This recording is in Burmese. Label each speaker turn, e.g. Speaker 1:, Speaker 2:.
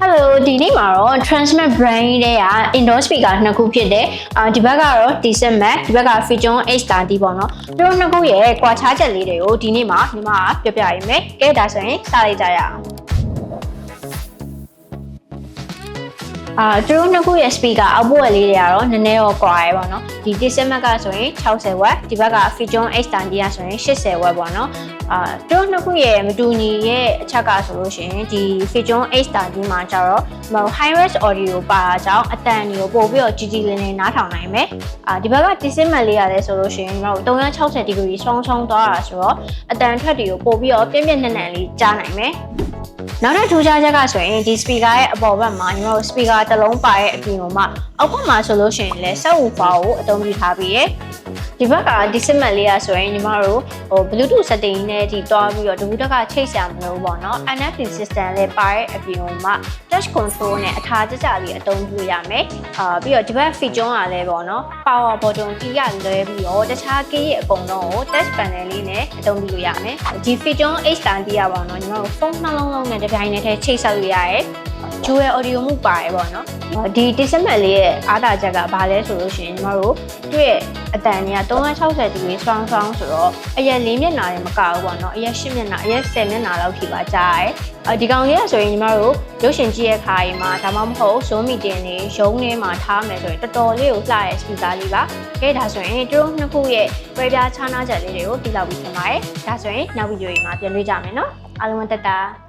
Speaker 1: Hello ဒီနေ့မှာတော့ Transmit brand ရဲ့indoor speaker နှစ်ခုဖြစ်တယ်ဒီဘက်ကတော့ Decent Max ဒီဘက်က Fitjon H30 ပေါ့နော်သူတို့နှစ်ခုရဲ့ကွာခြားချက်လေးတွေကိုဒီနေ့မှာညီမကပြပြရမယ်ကဲဒါဆိုရင်စလိုက်ကြရအောင်သူတို့နှစ်ခုရဲ့ speaker output လေးတွေကတော့နည်းနည်းတော့ကွာရဲပေါ့နော်ဒီ Decent Max ကဆိုရင်60 watt ဒီဘက်က Fitjon H30 ကဆိုရင်80 watt ပေါ့နော်သူတို့နှစ်ခုရဲ့မတူညီရဲ့အချက်ကဆိုလို့ရှိရင်ဒီ Fitjon H30 မှာကျတော့ high res audio ပါတာကြောင့်အတန်တွေကိုပို့ပြီးတော့ကြီးကြီးလင်းလင်းနားထောင်နိုင်မယ်ဒီဘက်က Decent Max လေးရတယ်ဆိုလို့ရှိရင်ကျွန်တော်360 degree ဆောင်းသွားတာဆိုတော့အတန်ထွက်တွေကိုပို့ပြီးတော့ပြင်းပြင်းထန်ထန်လေးကြားနိုင်မယ်နောက်ထပ်ထူးခြားချက်ကဆိုရင်ဒီ speaker ရဲ့အပေါ်ဘက်မှာညီမတို့ speaker တစ်လုံးပါရဲ့အပြင်မှာအောက်ဘက်မှာဆိုလို့ရှိရင်လည်း subwoofer ကိုအသုံးပြုထားပြီးရယ်ဒီဘက်က Decent Max လေးဆိုရင်ညီမတို့Bluetooth setting နဲ့ဒီတွားပြီးတော့တခုတက်ကချိတ်ဆရာမလို့ပေါ့နော် NFC system လေးပါရဲ့အပြင်မှာ touch control နဲ့အထာကျကျလေးအသုံးပြုရမယ်ပြီးတော့ဒီဘက် Fitjon ကလည်းပေါ့နော် power button ကြီးရလွဲပြီးတော့တခြား key ရဲ့အကုန်လုံးကို touch panel လေးနဲ့အသုံးပြုလို့ရမယ်ဒီ Fitjon H30 ကပေါ့နော်ညီမတို့ဖုန်းနှလုံးလုံးနဲ့တစ်ပြိုင်နက်တည်းချိတ်ဆက်လို့ရရဲDual audio မှုပါတယ်ပေါ့နော်ဒီ Decent Max လေးရဲ့အားသာချက်ကဘာလဲဆိုလို့ရှိရင်ညီမတို့သူ့ရဲ့အတန်ကြီးက360 degree ဆောင်းဆိုတော့အရက်4မျက်နှာတွေမကဘူးပေါ့နော်အရက်10မျက်နှာအရက်10မျက်နှာလောက်ထိပါကြားရဲဒီကောင်လေးကဆိုရင်ညီမတို့ရုပ်ရှင်ကြည့်ရဲ့ခါကြီးမှာဒါမှမဟုတ် Zoom meeting တွေရုံးထဲမှာထားမယ်ဆိုရင်တော်တော်လေးကိုလှရဲ့ speaker လေးပါကဲဒါဆိုရင်သူတို့နှစ်ခုရဲ့ပြပြခြားနားချက်လေးတွေကိုသိလောက်ပြီးထင်ပါတယ်ဒါဆိုရင်နောက်ဗီဒီယိုမှာပြန်တွေ့ကြမယ်နော်အားလုံးတက်တာ